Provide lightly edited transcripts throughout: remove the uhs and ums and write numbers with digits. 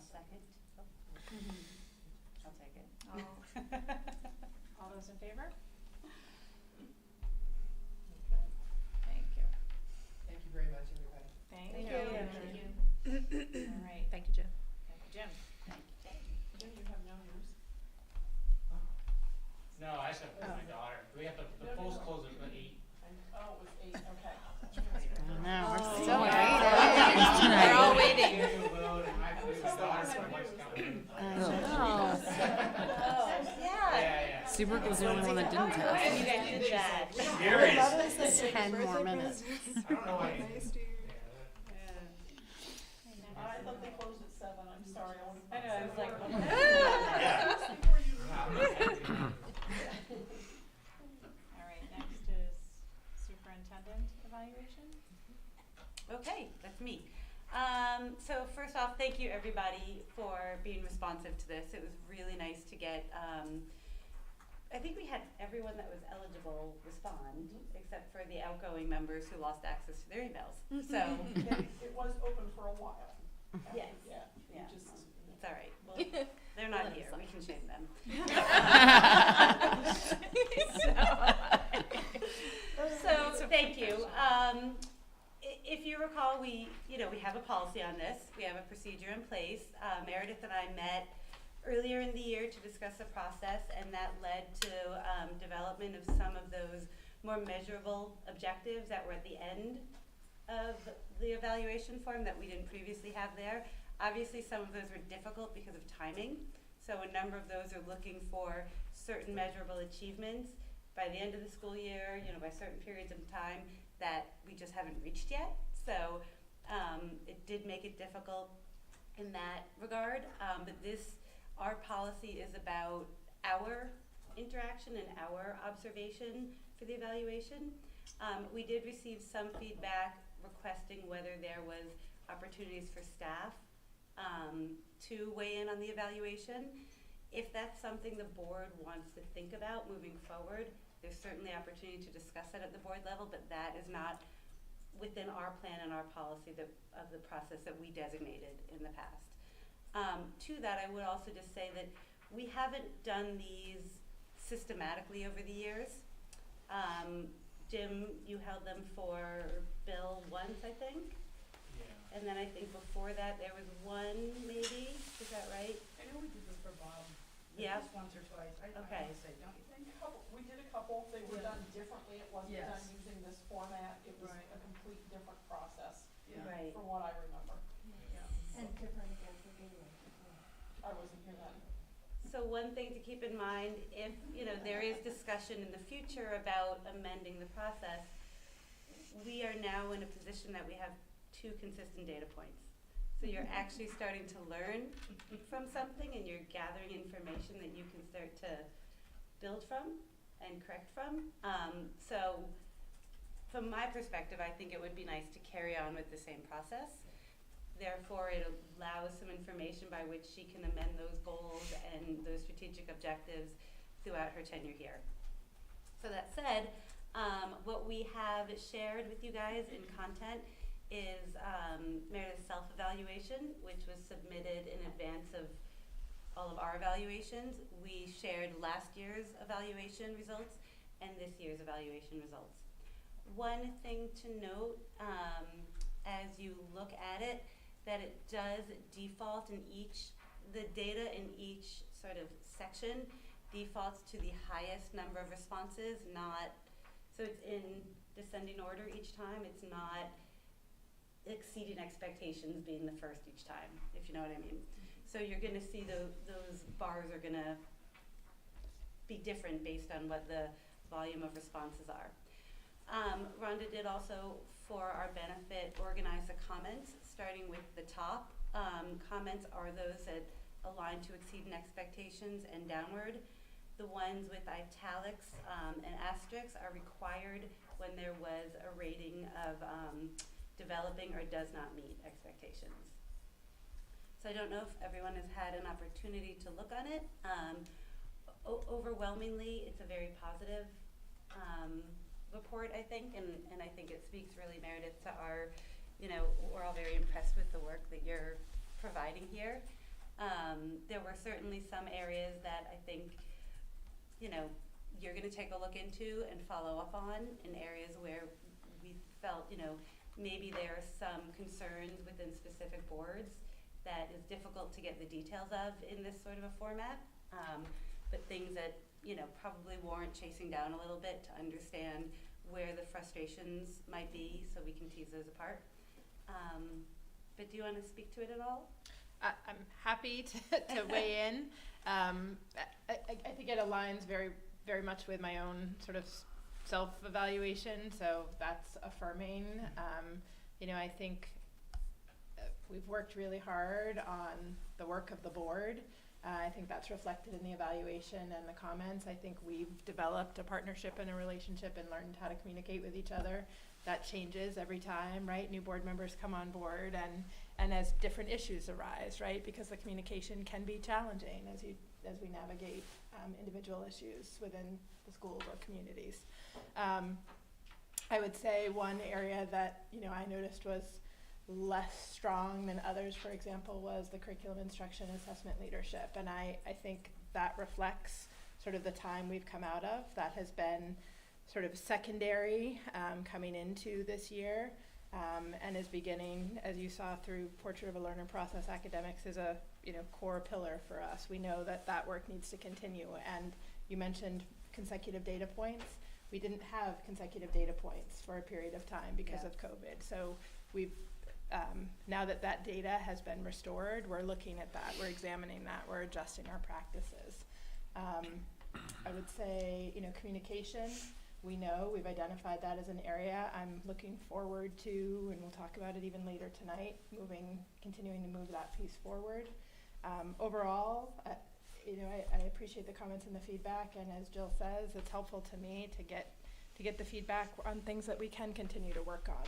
second. I'll take it. All those in favor? Okay. Thank you. Thank you very much, everybody. Thank Thank you. you. All right. Thank you, Jim. Thank you, Jim. Thank you. Jim, you have no news? No, I just have to my daughter. We have the polls close at 8. Oh, it was 8, okay. No, we're Oh. still Oh. waiting. We're all waiting. Yeah. Seabrook was the only one that didn't You test. guys did that. Serious? 10 more minutes. I don't know why. I thought they closed at 7, I'm sorry. I know, I was like, All right, next is superintendent evaluation. okay, that's me. So first off, thank you everybody for being responsive to this. It was really nice to get, I think we had everyone that was eligible respond, except for the outgoing members who lost access to their emails. So, It was open for a while. yes, Yeah. yeah, Just, it's all right. Well, they're not here, we can shame them. So thank you. If you recall, we have a policy on this. We have a procedure in place. Meredith and I met earlier in the year to discuss the process, and that led to development of some of those more measurable objectives that were at the end of the evaluation form that we didn't previously have there. Obviously, some of those were difficult because of timing. So a number of those are looking for certain measurable achievements by the end of the school year, by certain periods of time that we just haven't reached yet. So it did make it difficult in that regard. But our policy is about our interaction and our observation for the evaluation. We did receive some feedback requesting whether there was opportunities for staff to weigh in on the evaluation. If that's something the board wants to think about moving forward, there's certainly opportunity to discuss that at the board level, but that is not within our plan and our policy of the process that we designated in the past. To that, I would also just say that we haven't done these systematically over the years. Jim, you held them for Bill once, I think? Yeah. And then I think before that there was one, maybe, is that right? I know we did this for Bob. Yeah. Just once or twice. I Okay. would say, don't you think? We did a couple, they were Yeah. done differently, it wasn't Yes. done using this format, it was Right. a complete different process, Yeah. Right. from what I remember. Yeah. And different again for Gateway. I wasn't here then. So one thing to keep in mind, if, there is discussion in the future about amending the process, we are now in a position that we have 2 consistent data points. So you're actually starting to learn from something and you're gathering information that you can start to build from and correct from. So from my perspective, I think it would be nice to carry on with the same process. Therefore, it allows some information by which she can amend those goals and those strategic objectives throughout her tenure here. So that said, what we have shared with you guys in content is Meredith's self-evaluation, which was submitted in advance of all of our evaluations. We shared last year's evaluation results and this year's evaluation results. One thing to note as you look at it, that it does default in the data in each sort of section defaults to the highest number of responses, so it's in descending order each time. It's not exceeding expectations being the first each time, if you know what I mean. So you're gonna see those bars are gonna be different based on what the volume of responses are. Rhonda did also, for our benefit, organize the comments, starting with the top. Comments are those that align to exceeding expectations and downward. The ones with italics and asterisks are required when there was a rating of developing or does not meet expectations. So I don't know if everyone has had an opportunity to look on it. Overwhelmingly, it's a very positive report, I think, and I think it speaks really, Meredith, to our, we're all very impressed with the work that you're providing here. There were certainly some areas that I think, you know, you're gonna take a look into and follow up on, in areas where we felt, you know, maybe there are some concerns within specific boards that is difficult to get the details of in this sort of a format. But things that, you know, probably warrant chasing down a little bit to understand where the frustrations might be, so we can tease those apart. But do you wanna speak to it at all? I'm happy to weigh in. I think it aligns very, very much with my own sort of self-evaluation, so that's affirming. You know, I think we've worked really hard on the work of the board. I think that's reflected in the evaluation and the comments. I think we've developed a partnership and a relationship and learned how to communicate with each other. That changes every time, right? New board members come on board, and as different issues arise, right? Because the communication can be challenging as we navigate individual issues within the schools or communities. I would say one area that, you know, I noticed was less strong than others, for example, was the curriculum instruction assessment leadership. And I think that reflects sort of the time we've come out of. That has been sort of secondary coming into this year, and is beginning, as you saw through Portrait of a Learner Process Academics, is a, you know, core pillar for us. We know that that work needs to continue. And you mentioned consecutive data points. We didn't have consecutive data points for a period of time because of COVID. So we've now that that data has been restored, we're looking at that, we're examining that, we're adjusting our practices. I would say, you know, communication, we know we've identified that as an area I'm looking forward to, and we'll talk about it even later tonight, continuing to move that piece forward. Overall, you know, I appreciate the comments and the feedback, and as Jill says, it's helpful to me to get the feedback on things that we can continue to work on.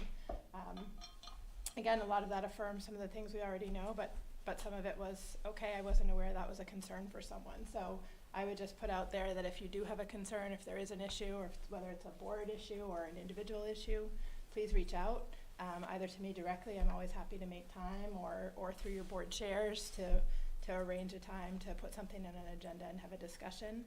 Again, a lot of that affirms some of the things we already know, but some of it was, okay, I wasn't aware that was a concern for someone. So I would just put out there that if you do have a concern, if there is an issue, or whether it's a board issue or an individual issue, please reach out, either to me directly. I'm always happy to make time, or through your board chairs to arrange a time to put something on an agenda and have a discussion.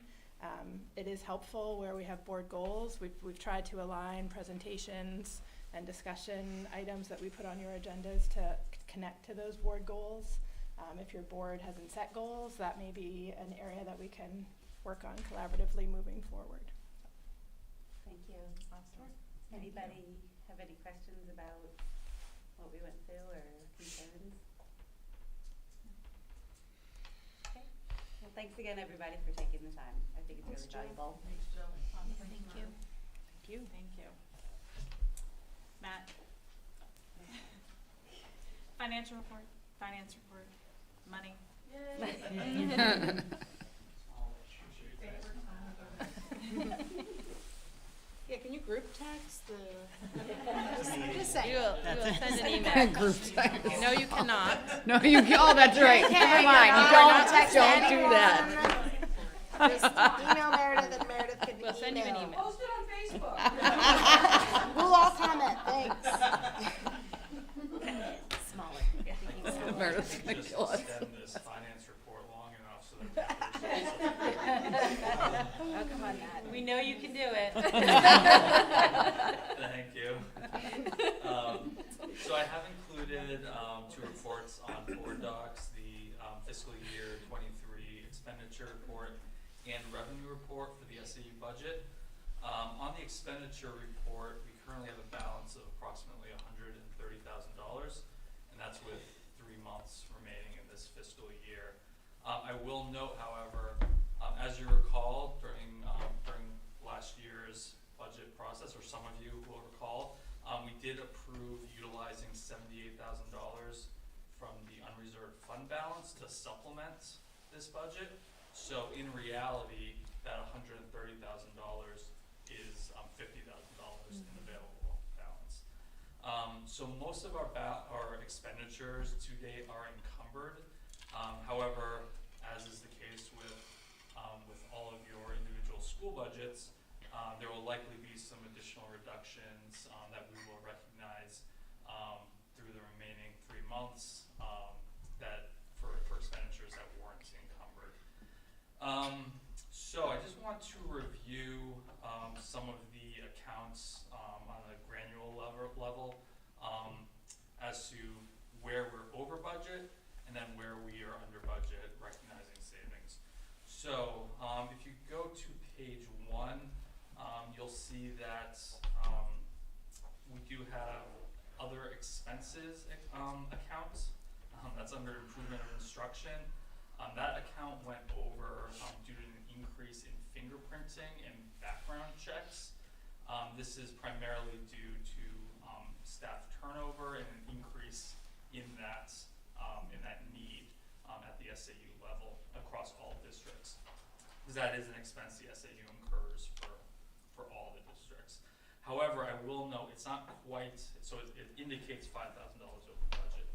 It is helpful where we have board goals. We've tried to align presentations and discussion items that we put on your agendas to connect to those board goals. If your board hasn't set goals, that may be an area that we can work on collaboratively moving forward. Thank you. Awesome. Anybody have any questions about what we went through or concerns? Okay. Well, thanks again, everybody, for taking the time. I think it's really valuable. Thanks, Jill. Thank you. Thank you. Thank you. Matt? Financial report, finance report, money. Yeah, can you group text the? Just say. You will send an That's email. group text. No, you cannot. No, you can, oh, that's right. Never mind. Don't do that. Just email Meredith, and Meredith can We'll send you an email. Post it on Facebook. We'll all comment, thanks. Smaller. Meredith's gonna Just kill us. extend this finance report long enough so that. Oh, come on, Matt. We know you can do it. Thank you. So I have included 2 reports on board docs, the fiscal year 23 expenditure report and revenue report for the SAU budget. On the expenditure report, we currently have a balance of approximately $130,000, and that's with 3 months remaining in this fiscal year. I will note, however, as you recall, during last year's budget process, or some of you will recall, we did approve utilizing $78,000 from the unreserved fund balance to supplement this budget. So in reality, that $130,000 is $50,000 in available balance. So most of our expenditures to date are encumbered. However, as is the case with all of your individual school budgets, there will likely be some additional reductions that we will recognize through the remaining 3 months that for expenditures where we are under budget, recognizing savings. So, if you go to page 1, you'll see that we do have other expenses accounts. That's under improvement of instruction. That account went over due to an increase in fingerprinting and background checks. This is primarily due to staff turnover and an increase in that need at the SAU level across all districts. Because that is an expense the SAU incurs for all the districts. However, I will note it's not quite, so it indicates $5,000 over budget.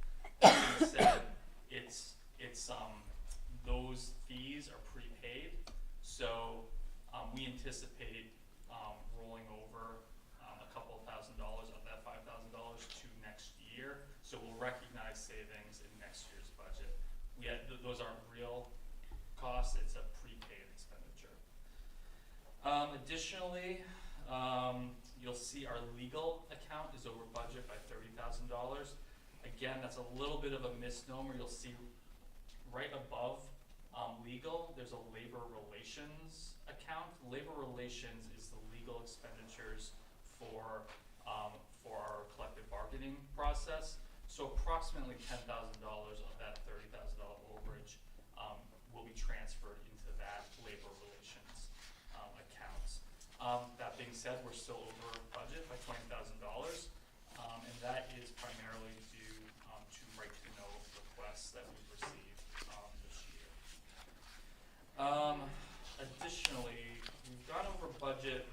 As you said, it's those fees are prepaid, so we anticipate rolling over a couple of $1,000s of that $5,000 to next year. So we'll recognize savings in next year's budget. Those aren't real costs; it's a prepaid expenditure. Additionally, you'll see our legal account is over budget by $30,000. Again, that's a little bit of a misnomer. You'll see right above legal, there's a labor relations account. Labor relations is the legal expenditures for our collective bargaining process. So approximately $10,000 of that $30,000 overage will be transferred into that labor relations account. That being said, we're still over budget by $20,000, and that is primarily due to right-to-know requests that we've received this year. Additionally, we've gone over budget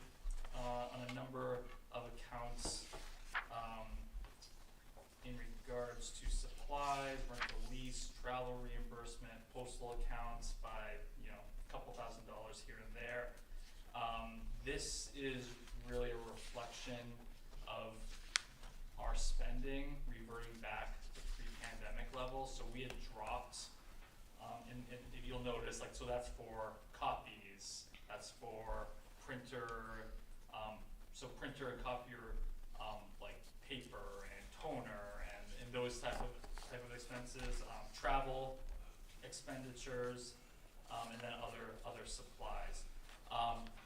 on a number of accounts in regards to supplies, rental lease, travel reimbursement, postal accounts by a couple $1,000s here and there. This is really a reflection of our spending reverting back to pre-pandemic levels. So we had dropped, and if you'll notice, so that's for copies, that's for printer, so printer and copier, like paper and toner and those type of expenses, travel expenditures, and then other supplies.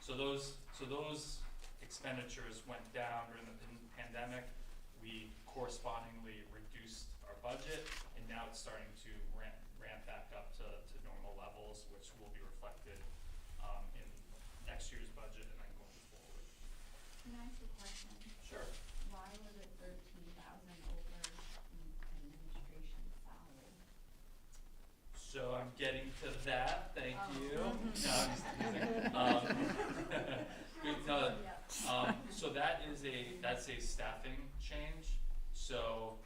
So those expenditures went down during the pandemic. We correspondingly reduced our budget, and now it's starting to ramp back up to normal levels, which will be reflected in next year's budget and then going forward. Can I ask a question? Sure. Why was it 13,000 over in administration salary? So I'm getting to that. Thank you. No, I'm just teasing. So that's a staffing change. So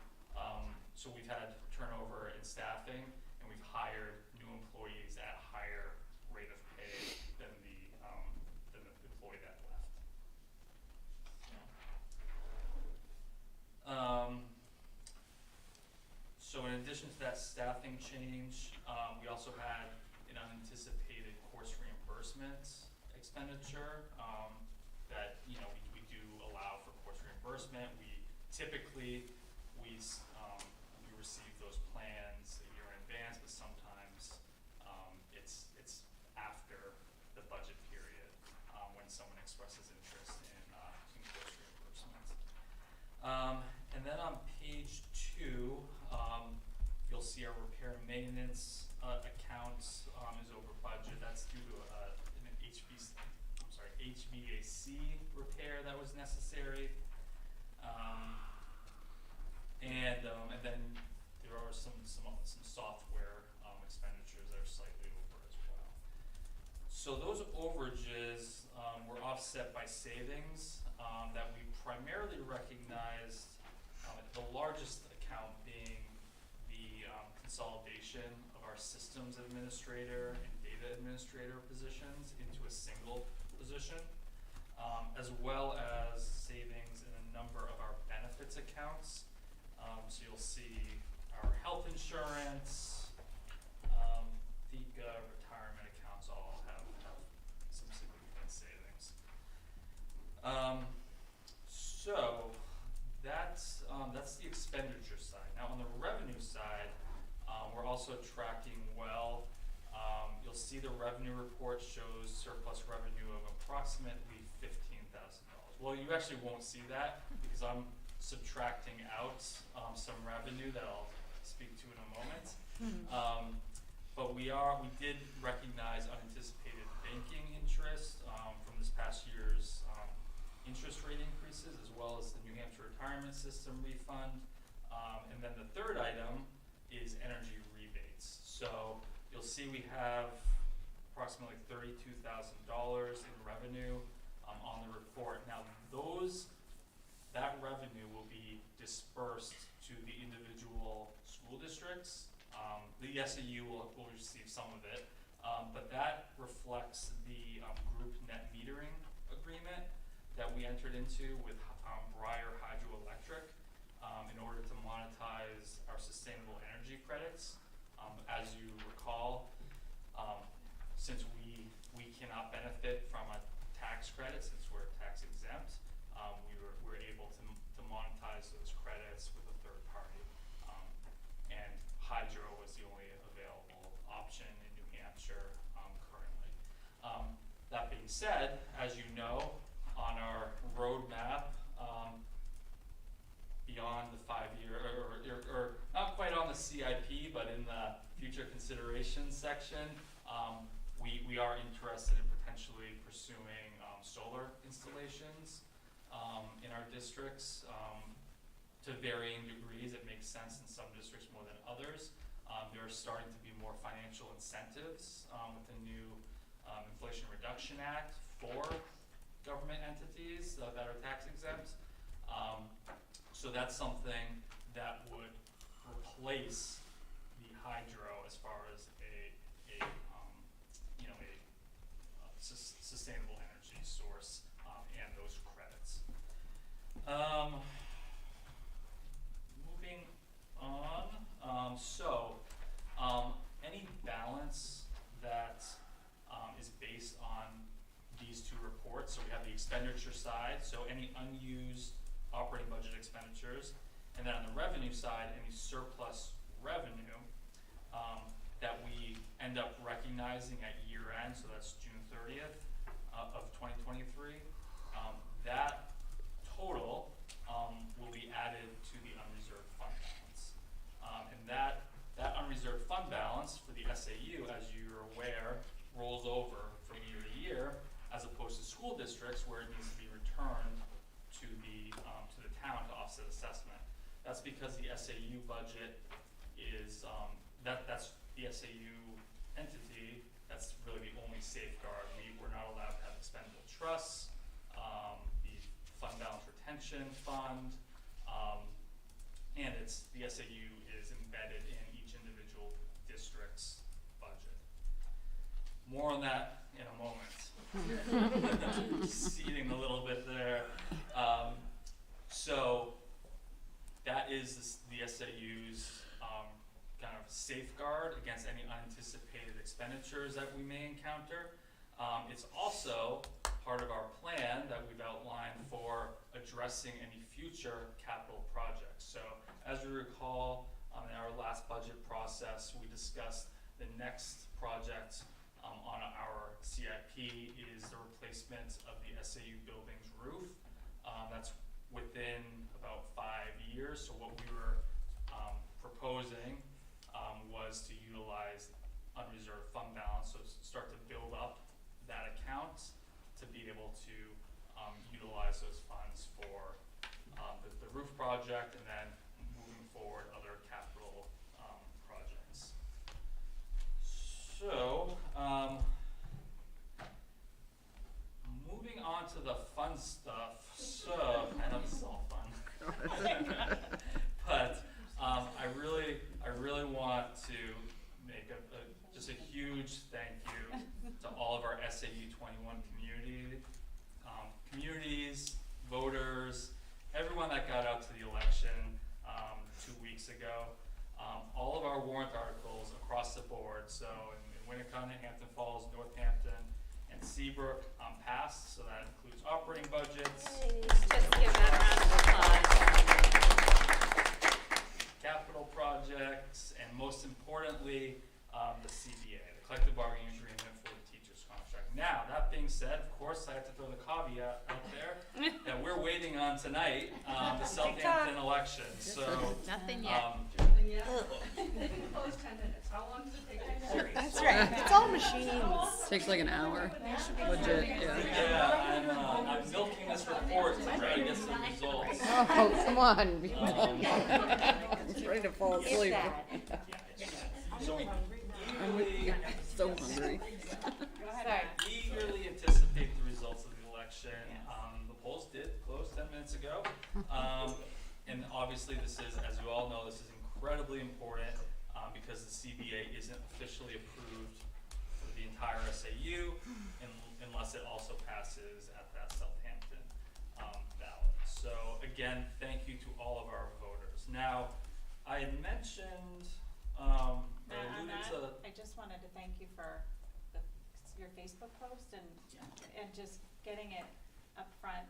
we've had turnover in staffing, and we've hired new employees at a higher rate of pay than the employee that left. So in addition to that staffing change, we also had an unanticipated course reimbursement expenditure that we do allow for course reimbursement. We typically receive those plans a year in advance, but sometimes it's after the budget period when someone expresses interest in course reimbursement. And then on page 2, you'll see our repair and maintenance accounts is over budget. That's due to an HVAC repair that was necessary. And then there are some software expenditures that are slightly over as well. So those overages were offset by savings that we primarily recognized, the largest account being the consolidation of our systems administrator and data administrator positions into a single position, as well as savings in a number of our benefits accounts. So you'll see our health insurance, FICA, retirement accounts all have some significant savings. So that's the expenditure side. Now on the revenue side, we're also tracking well. You'll see the revenue report shows surplus revenue of approximately $15,000. Well, you actually won't see that because I'm subtracting out some revenue that I'll speak to in a moment. But we did recognize unanticipated banking interest from this past year's interest rate increases, as well as the New Hampshire retirement system refund. And then the third item is energy rebates. So you'll see we have approximately $32,000 in revenue on the report. Now that revenue will be dispersed to the individual school districts. The SAU will receive some of it, but that reflects the group net metering agreement that we entered into with Breyer Hydroelectric in order to monetize our sustainable energy credits. As you recall, since we cannot benefit from a tax credit since we're tax exempt, we were able to monetize those credits with a third party, and hydro was the only available option in New Hampshire currently. That being said, as you know, on our roadmap, beyond the 5-year, or not quite on the CIP, but in the future considerations section, we are interested in potentially pursuing solar installations in our districts to varying degrees. It makes sense in some districts more than others. There are starting to be more financial incentives with the new Inflation Reduction Act for government entities that are tax exempt. So that's something that would replace the hydro as far as a sustainable energy source and those credits. Moving on, any balance that is based on these two reports, so we have the expenditure side, so any unused operating budget expenditures, and then on the revenue side, any surplus revenue that we end up recognizing at year end, so that's June 30th of 2023. That total will be added to the unreserved fund balance. And that unreserved fund balance for the SAU, as you're aware, rolls over from year to year, as opposed to school districts where it needs to be returned to the town to offset assessment. That's because the SAU budget is that's the SAU entity. That's really the only safeguard. We're not allowed to have expendable trusts, the fund balance retention fund, and the SAU is embedded in each individual district's budget. More on that in a moment. Seeding a little bit there. So that is the SAU's kind of safeguard against any unanticipated expenditures that we may encounter. It's also part of our plan that we've outlined for addressing any future capital projects. So as you recall, in our last budget process, we discussed the next project on our CIP is the replacement of the SAU building's roof. That's within about 5 years. So what we were proposing was to utilize unreserved fund balance, so start to build up that account to be able to utilize those funds for the roof project, and then moving forward other capital projects. So moving on to the fun stuff. So I know this is all fun, but I really want to make just a huge thank you to all of our SAU 21 communities, voters, everyone that got out to the election 2 weeks ago. All of our warrant articles across the board, so in Winnicott, Hampton Falls, Northampton, and Seabrook passed, so that includes operating budgets. Just give that a round of applause. Capital projects. projects, and most importantly, the CBA, the collective bargaining agreement for the teacher's contract. Now, that being said, of course, I have to throw the caveat out there that we're waiting on tonight, the Southampton election. So, Nothing yet. And yeah, they've been closed 10 minutes. How long does it take to get That's right. It's all machines. Takes like an hour. Legit, yeah. yeah, I'm milking this report to try to get some results. Oh, come on. Um, I'm ready to fall It's asleep. sad. So we I'm eagerly, so hungry. Sorry. eagerly anticipate the results of the election. The polls did close 10 minutes ago. And obviously this is, as you all know, this is incredibly important because the CBA isn't officially approved for the entire SAU unless it also passes at that Southampton ballot. So again, thank you to all of our voters. Now, I had mentioned, or On alluded that, to, I just wanted to thank you for your Facebook post and just getting it up front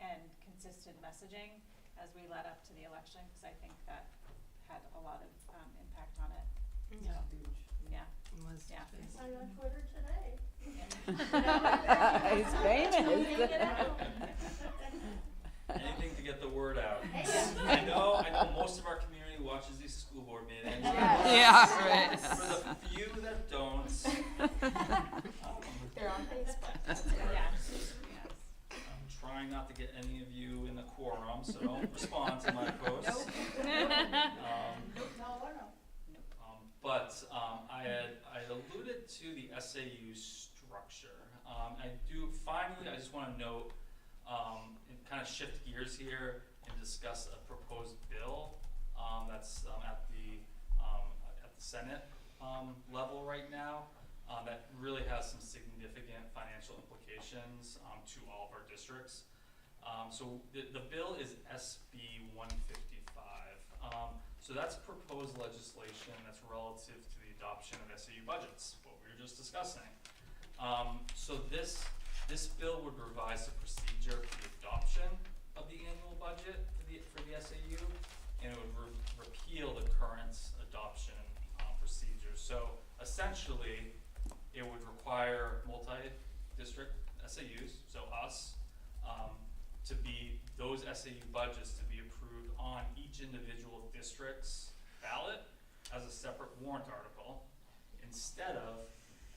and consistent messaging as we led up to the election, because I think that had a lot of impact on it. Yeah. Yeah, yeah. I'm on Twitter today. He's famous. anything to get the word out. I know most of our community watches these school board meetings. Yeah, right. For the few that don't, They're on Facebook. Yes. I'm trying not to get any of you in the quorum, so don't respond to my posts. But I had alluded to the SAU structure. I just want to note, and kind of shift gears here and discuss a proposed bill that's at the Senate level right now that really has some significant financial implications to all of our districts. So the bill is SB 155. So that's proposed legislation that's relative to the adoption of SAU budgets, what we were just discussing. So this bill would revise the procedure for the adoption of the annual budget for the SAU, and it would repeal the current adoption procedure. So essentially, it would require multi-district SAUs, so us, to be those SAU budgets to be approved on each individual district's ballot as a separate warrant article, instead of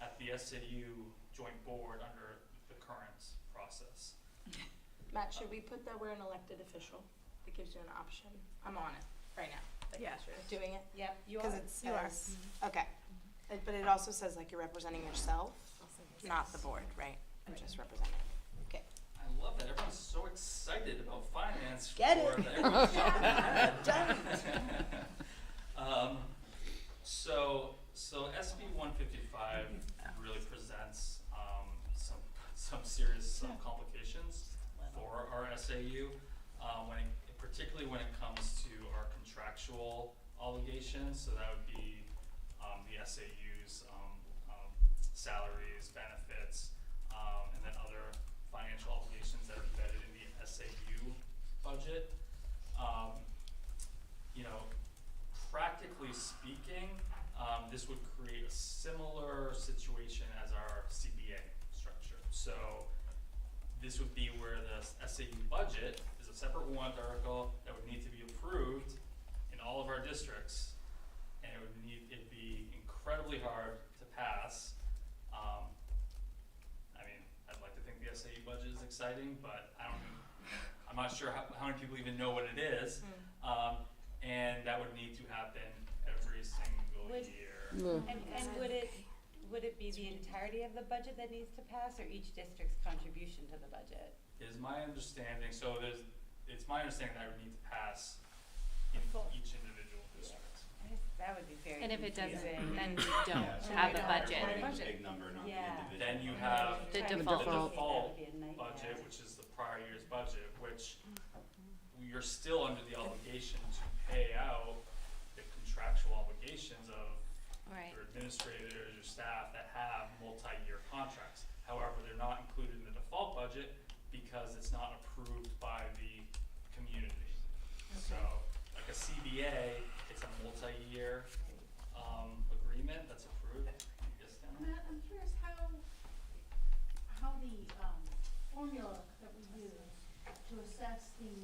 at the SAU joint board under the current process. Matt, should we put that we're an elected official? It gives you an option. I'm on it right now. Like, Yeah. doing it? Yep, you are. Because it says, okay. But it also says like you're representing yourself, not the board, right? You're just representing. Okay. I love that everyone's so excited about finance. Get it. That everyone's jumping ahead. So SB 155 really presents some serious complications for our SAU, particularly when it comes to our contractual obligations. So that would be the SAU's salaries, benefits, and then other financial obligations that are embedded in the SAU budget. Practically speaking, this would create a similar situation as our CBA structure. So this would be where the SAU budget is a separate warrant article that would need to be approved in all of our districts, and it'd be incredibly hard to pass. I'd like to think the SAU budget is exciting, but I'm not sure how many people even know what it is. And that would need to happen every single year. And would it be the entirety of the budget that needs to pass, or each district's contribution to the budget? It is my understanding, it's my understanding that I would need to pass in each individual district. That would be very And if it doesn't, confusing. then we don't have a budget. Big number, not the Yeah. individual. Then you have The Trying to default. calculate that default would be a nightmare. budget, which is the prior year's budget, which you're still under the obligation to pay out the contractual obligations of Right. your administrators, your staff that have multi-year contracts. However, they're not included in the default budget because it's not approved by the community. So, like a CBA, it's a multi multi-year, agreement that's approved. Yes, Dan? Matt, I'm curious how the formula that we use to assess the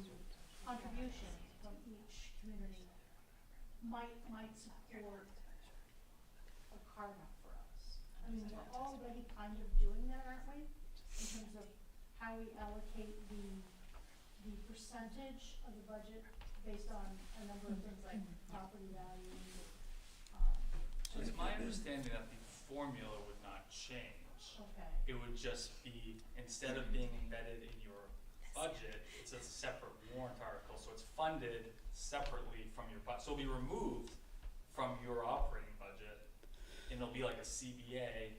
contribution from each community might support a carve-out for us. I mean, we're already kind of doing that, aren't we? In terms of how we allocate the percentage of the budget based on a number of things like property value. So it's my understanding that the formula would not change. Okay. It would just be, instead of being embedded in your budget, it's a separate warrant article, so it's funded separately from your budget. So it'll be removed from your operating budget, and it'll be like a CBA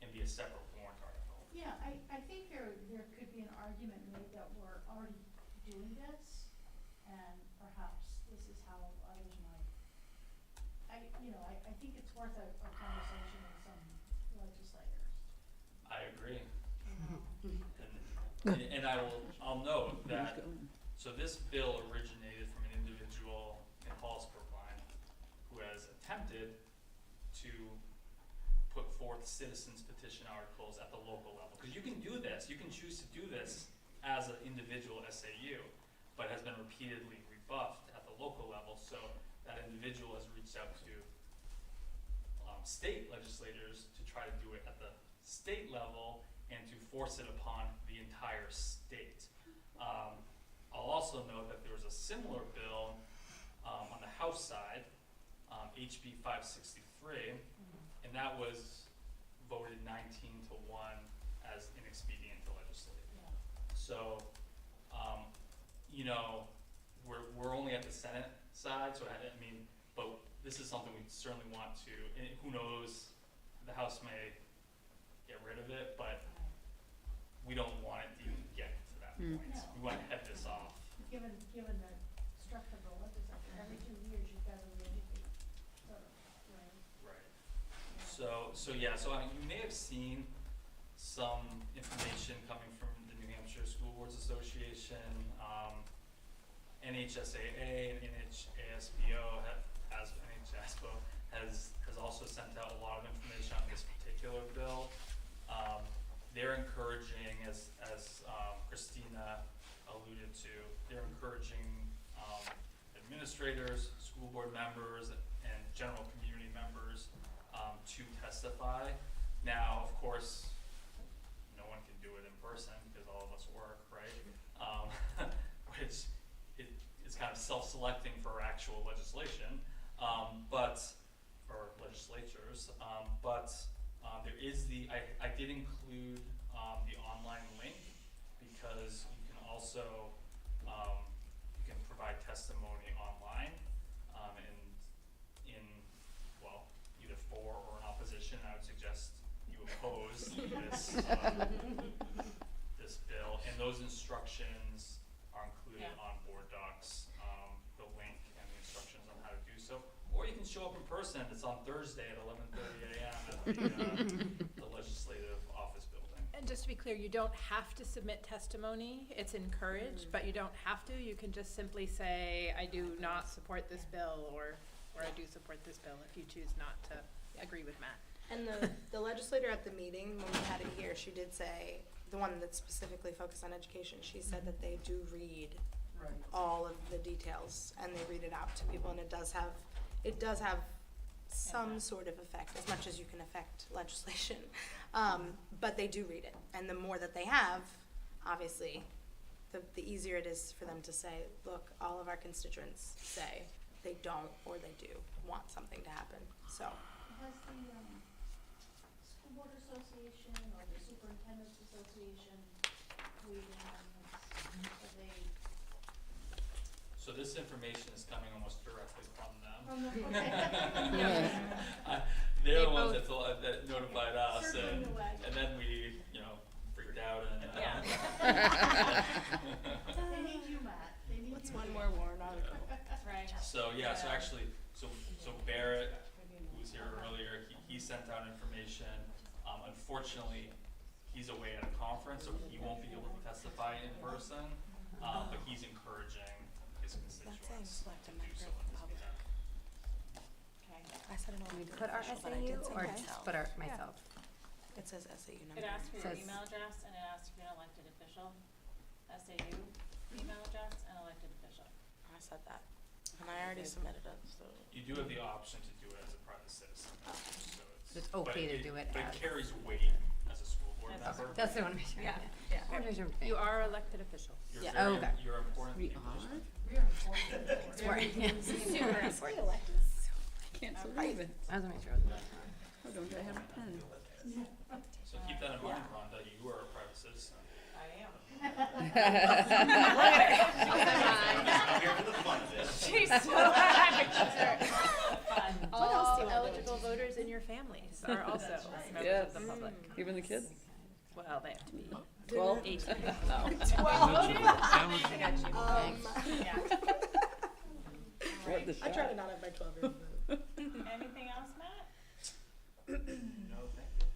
and be a separate warrant article. Yeah, I think there could be an argument made that we're already doing this, and perhaps this is how others might. I think it's worth a conversation with some legislators. I agree. You know. And I'll note that, so this bill originated from an individual in Hallsbrookline who has attempted to put forth citizens petition articles at the local level. Because you can do this, you can choose to do this as an individual SAU, but has been repeatedly rebuffed at the local level. So that individual has reached out to state legislators to try to do it at the state level and to force it upon the entire state. I'll also note that there was a similar bill on the House side, HB 563, and that was voted 19-1 as inexpedient to legislate. Yeah. So, we're only at the Senate side, so but this is something we certainly want to, and who knows, the House may get rid of it, but we don't want it to even get to that point. No. We want to head this off. Given the structure of the legislature, every 2 years you've got to re-educate, sort of, right? Right. So you may have seen some information coming from the New Hampshire School Boards Association, NHSAA and NHASBO has also sent out a lot of information on this particular bill. They're encouraging, as Christina alluded to, they're encouraging administrators, school board members, and general community members to testify. Now, of course, no one can do it in person because all of us work, right? Which is kind of self-selecting for actual legislation, or legislatures. There is I did include the online link because you can also you can provide testimony online in either for or in opposition. I would suggest you oppose this bill, and those instructions are included on board docs, the link and the instructions on how to do so. Or you can show up in person. It's on Thursday at 11:30 a.m. at the Legislative Office Building. And just to be clear, you don't have to submit testimony. It's encouraged, but you don't have to. You can just simply say, I do not support this bill, or I do support this bill, if you choose not to agree with Matt. And the legislator at the meeting, when we had it here, she did say, the one that's specifically focused on education, she said that they do read all of the details and they read it out to people, and it does have some sort of effect, as much as you can affect legislation. But they do read it, and the more that they have, obviously, the easier it is for them to say, look, all of our constituents say they don't or they do want something to happen, so. Has the School Board Association or the Superintendent's Association weighed in on this? Are they? So this information is coming almost directly from them. They're the ones that notified us, Circling the wagon. and then we, freaked out and. They need you, Matt. They need What's you. one more warrant article? Right. So actually, so Barrett, who was here earlier, he sent out information. Unfortunately, he's away at a conference, so he won't be able to testify in person. But he's encouraging his constituents to do so on his behalf. I said an We elected put our official, but I did SAU say or myself. just put our, myself? It says SAU number. It asks for your Says- email address and it asks if you're an elected official. SAU email address and elected official. I said that, and I already submitted it, so. You do have the option to do it as a private citizen, so It's but okay to do it But as. it carries weight as a school board That's member. That's the one. Yeah. I wanna make sure. You are elected officials. You're Yeah. very, Okay. you're important to We the English are? language. Right, yeah. Super important. Can't believe it. I was gonna make sure it was. Oh, don't I have a pen? So keep that in mind, Rhonda, you are a private citizen. I am. I'm here for the fun of it. She's so happy. Fun. All eligible voters in your families are also members of the public. Even the kids? Well, they have to be 12? 18. Um, Yeah. What the I try to not have my 12-year-old vote. Anything else, Matt? No, thank you.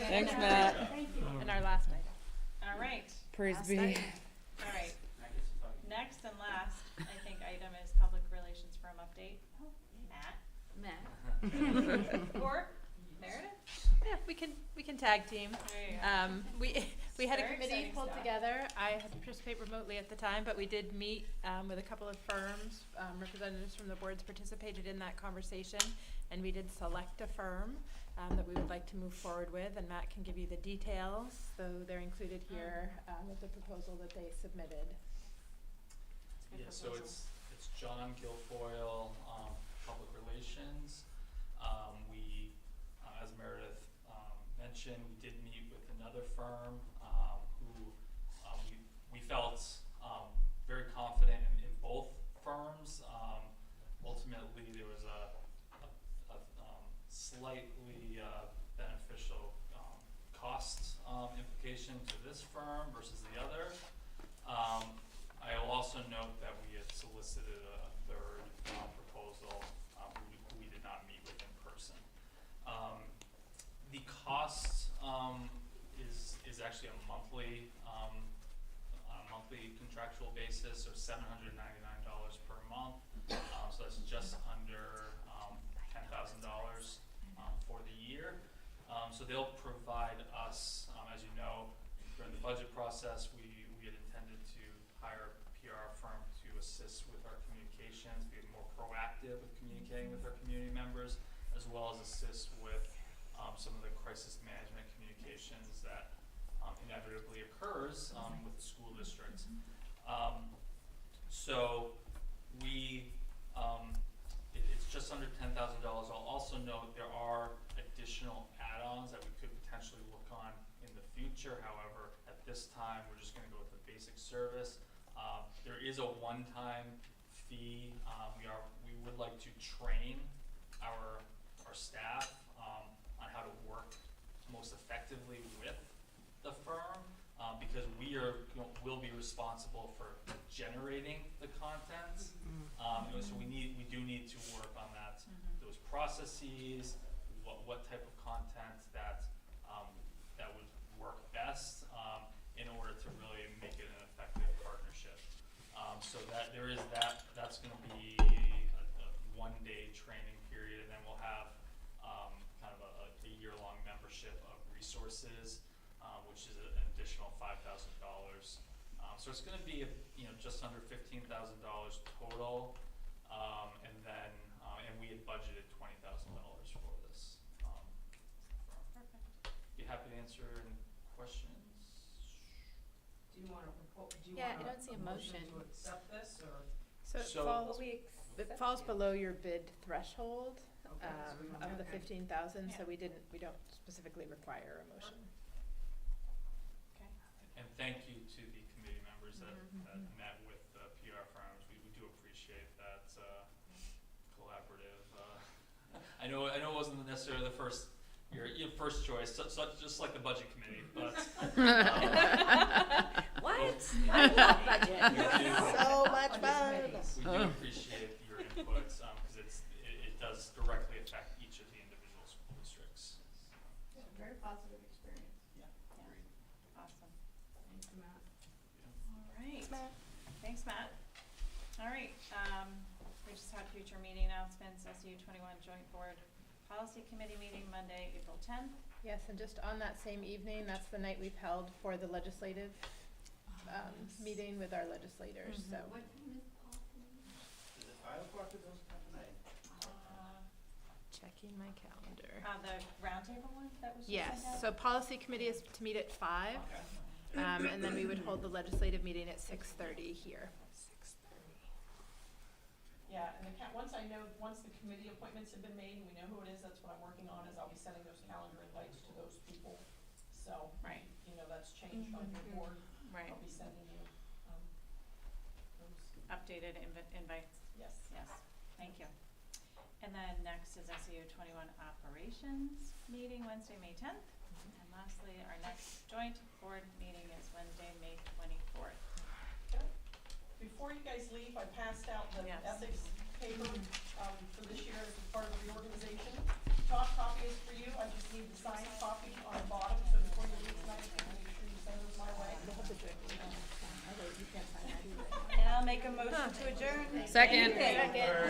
Thanks, Matt. And our last item. All right, Praise Last be. item. all right. I get to talk. Next and last, I think, item is public relations firm update. Matt? Or Meredith? Yeah, we can tag team. There you go. We had a Very committee exciting pulled stuff. together. I had to participate remotely at the time, but we did meet with a couple of firms. Representatives from the boards participated in that conversation, and we did select a firm that we would like to move forward with, and Matt can give you the details. So they're included here with the proposal that they submitted. Yeah, so it's John Guilfoyle, Public Relations. We, as Meredith mentioned, we did meet with another firm who we felt very confident in both firms. Ultimately, there was a slightly beneficial cost implication to this firm versus the other. I will also note that we had solicited a third proposal who we did not meet with in person. The cost is actually a monthly contractual basis, so $799 per month. So that's just under $10,000 for the year. So they'll provide us, as you know, during the budget process, we had intended to hire a PR firm to assist with our communications, be more proactive with communicating with our community members, as well as assist with some of the crisis management communications that inevitably occurs with the school districts. So we, it's just under $10,000. I'll also note there are additional add-ons that we could potentially look on in the future. However, at this time, we're just going to go with the basic service. There is a one-time fee. We would like to train our staff on how to work most effectively with the firm because we'll be responsible for generating the content. So we do need to work on that, those processes, what type of content that would work best in order to really make it an effective partnership. So that there is that's going to be a one-day training period, and then we'll have kind of a year-long membership of resources, which is an additional $5,000. So it's going to be just under $15,000 total, and then and we had budgeted $20,000 for this. Perfect. Be happy to answer any questions. Do you want to propose, do you Yeah, want I don't see a motion. to accept this, or? So it So- falls, it falls below your bid threshold Okay, so we don't of the have- 15,000, so Yeah. we don't specifically require a motion. Okay. And thank you to the committee members that met with the PR firms. We do appreciate that collaborative. I know it wasn't necessarily your first choice, so just like the budget committee, but What? I love budget. So much fun. we do appreciate your inputs because it does directly affect each of the individual school districts. It's a very positive experience. Yeah, agreed. Awesome. Thank you, Matt. All right. Matt. Thanks, Matt. All right, we just had future meeting announcements, SAU 21 Joint Board Policy Committee meeting Monday, April 10th. Yes, and just on that same evening, that's the night we've held for the legislative meeting with our legislators, so. What time is policy? Is it 5 o'clock or those time tonight? Checking my calendar. The roundtable one that was just Yes, sent out? so policy committee is to meet at 5, and then we would hold the legislative meeting at 6:30 here. Yeah, and once the committee appointments have been made and we know who it is, that's what I'm working on, is I'll be sending those calendar invites to those people. So, Right. you know, that's changed on your board. Right. I'll be sending you, those, Updated invites. yes. Yes, thank you. And then next is SAU 21 Operations meeting, Wednesday, May 10th. And lastly, our next joint board meeting is Wednesday, May 24th. Okay. Before you guys leave, I passed out the Yes. ethics paper, for this year as part of the reorganization. Top copy is for you, I just need the signed copy on the bottom, so before you leave tonight, make sure you send those my way. And I'll make a motion to adjourn. Second. Anything.